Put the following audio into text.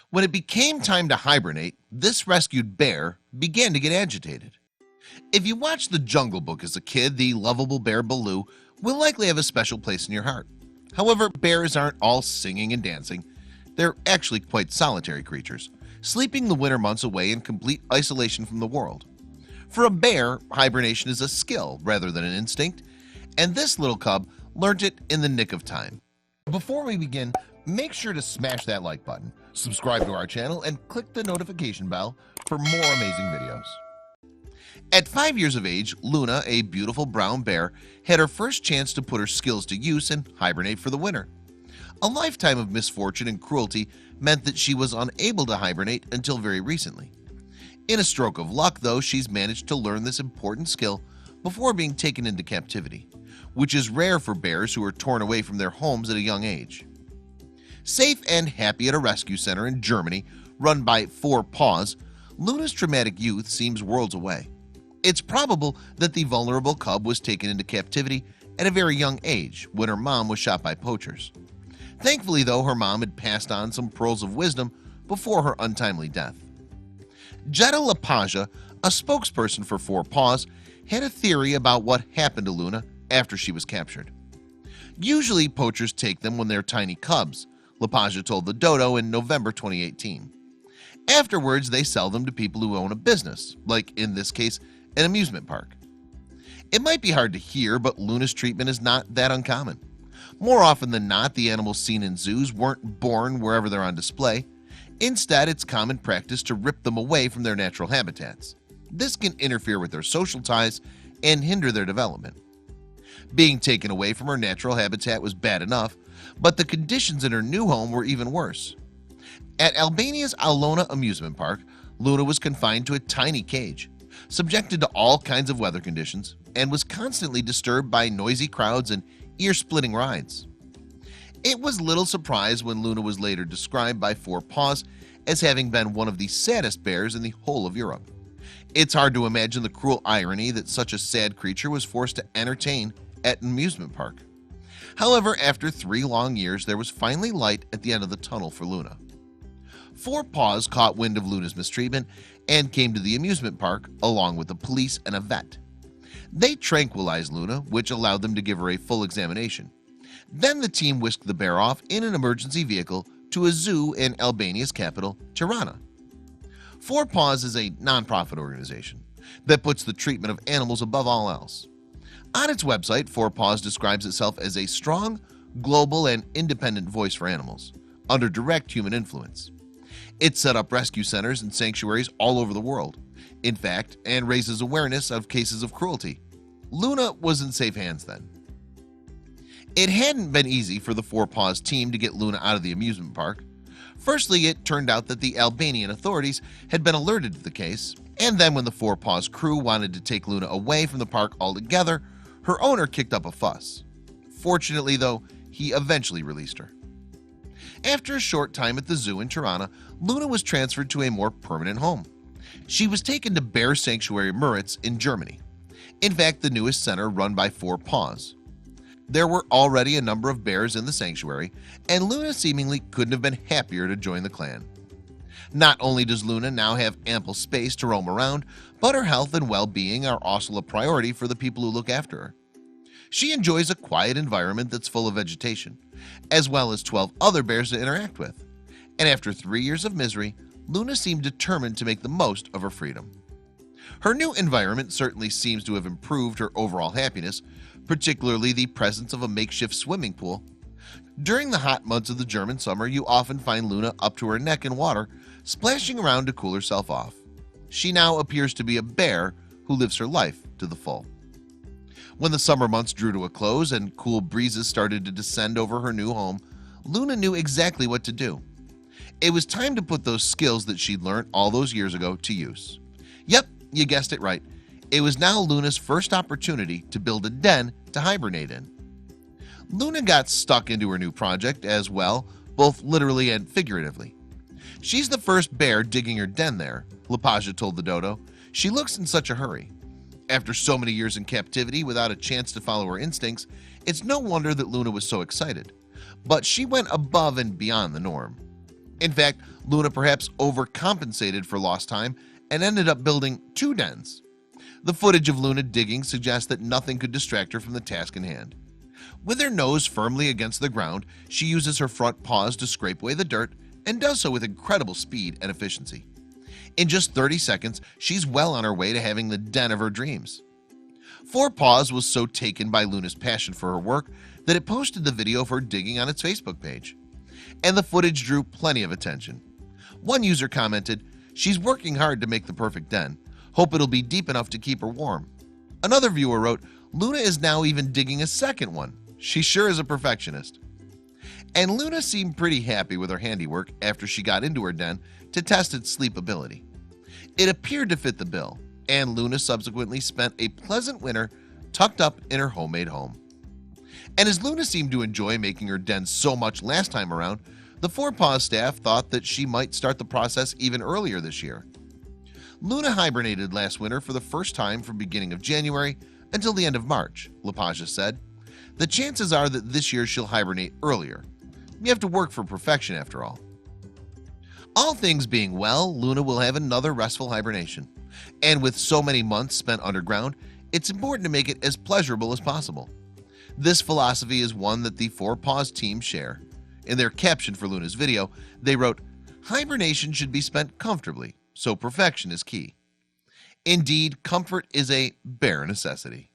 When it became time to hibernate, this rescued bear began to get agitated. If you watched The Jungle Book as a kid, the lovable bear Baloo will likely have a special place in your heart. However, bears aren't all singing and dancing. They're actually quite solitary creatures, sleeping the winter months away in complete isolation from the world. For a bear, hibernation is a skill rather than an instinct, and this little cub learned it in the nick of time. Before we begin, make sure to smash that like button, subscribe to our channel, and click the notification bell for more amazing videos. At 5 years of age, Luna, a beautiful brown bear, had her first chance to put her skills to use and hibernate for the winter. A lifetime of misfortune and cruelty meant that she was unable to hibernate until very recently. In a stroke of luck, though, she's managed to learn this important skill before being taken into captivity, which is rare for bears who are torn away from their homes at a young age. Safe and happy at a rescue center in Germany run by Four Paws, Luna's traumatic youth seems worlds away. It's probable that the vulnerable cub was taken into captivity at a very young age when her mom was shot by poachers. Thankfully, though, her mom had passed on some pearls of wisdom before her untimely death. Jetta LaPaja, a spokesperson for Four Paws, had a theory about what happened to Luna after she was captured. Usually, poachers take them when they're tiny cubs, LaPaja told the Dodo in November 2018. Afterwards, they sell them to people who own a business, like in this case, an amusement park. It might be hard to hear, but Luna's treatment is not that uncommon. More often than not, the animals seen in zoos weren't born wherever they're on display. Instead, it's common practice to rip them away from their natural habitats. This can interfere with their social ties and hinder their development. Being taken away from her natural habitat was bad enough, but the conditions in her new home were even worse. At Albania's Alona amusement park, Luna was confined to a tiny cage, subjected to all kinds of weather conditions, and was constantly disturbed by noisy crowds and ear-splitting rides. It was little surprise when Luna was later described by Four Paws as having been one of the saddest bears in the whole of Europe. It's hard to imagine the cruel irony that such a sad creature was forced to entertain at an amusement park. However, after 3 long years, there was finally light at the end of the tunnel for Luna. Four Paws caught wind of Luna's mistreatment and came to the amusement park along with the police and a vet. They tranquilized Luna, which allowed them to give her a full examination. Then the team whisked the bear off in an emergency vehicle to a zoo in Albania's capital, Tirana. Four Paws is a non-profit organization that puts the treatment of animals above all else. On its website, Four Paws describes itself as a strong, global, and independent voice for animals, under direct human influence. It set up rescue centers and sanctuaries all over the world, in fact, and raises awareness of cases of cruelty. Luna was in safe hands then. It hadn't been easy for the Four Paws team to get Luna out of the amusement park. Firstly, it turned out that the Albanian authorities had been alerted to the case, and then when the Four Paws crew wanted to take Luna away from the park altogether, her owner kicked up a fuss. Fortunately, though, he eventually released her. After a short time at the zoo in Tirana, Luna was transferred to a more permanent home. She was taken to Bear Sanctuary Müritz in Germany. In fact, the newest center run by Four Paws. There were already a number of bears in the sanctuary, and Luna seemingly couldn't have been happier to join the clan. Not only does Luna now have ample space to roam around, but her health and well-being are also a priority for the people who look after her. She enjoys a quiet environment that's full of vegetation, as well as 12 other bears to interact with. And after 3 years of misery, Luna seemed determined to make the most of her freedom. Her new environment certainly seems to have improved her overall happiness, particularly the presence of a makeshift swimming pool. During the hot months of the German summer, you often find Luna up to her neck in water, splashing around to cool herself off. She now appears to be a bear who lives her life to the full. When the summer months drew to a close and cool breezes started to descend over her new home, Luna knew exactly what to do. It was time to put those skills that she'd learned all those years ago to use. Yep, you guessed it right. It was now Luna's first opportunity to build a den to hibernate in. Luna got stuck into her new project as well, both literally and figuratively. She's the first bear digging her den there, LaPaja told the Dodo. She looks in such a hurry. After so many years in captivity without a chance to follow her instincts, it's no wonder that Luna was so excited. But she went above and beyond the norm. In fact, Luna perhaps overcompensated for lost time and ended up building 2 dens. The footage of Luna digging suggests that nothing could distract her from the task in hand. With her nose firmly against the ground, she uses her front paws to scrape away the dirt and does so with incredible speed and efficiency. In just 30 seconds, she's well on her way to having the den of her dreams. 4 Paws was so taken by Luna's passion for her work that it posted the video of her digging on its Facebook page. And the footage drew plenty of attention. One user commented, "She's working hard to make the perfect den. Hope it'll be deep enough to keep her warm." Another viewer wrote, "Luna is now even digging a second one. She sure is a perfectionist." And Luna seemed pretty happy with her handiwork after she got into her den to test its sleepability. It appeared to fit the bill, and Luna subsequently spent a pleasant winter tucked up in her homemade home. And as Luna seemed to enjoy making her den so much last time around, the 4 Paws staff thought that she might start the process even earlier this year. Luna hibernated last winter for the first time from beginning of January until the end of March, LaPaja said. The chances are that this year she'll hibernate earlier. You have to work for perfection after all. All things being well, Luna will have another restful hibernation. And with so many months spent underground, it's important to make it as pleasurable as possible. This philosophy is one that the 4 Paws team share. In their caption for Luna's video, they wrote, "Hibernation should be spent comfortably, so perfection is key." Indeed, comfort is a bare necessity.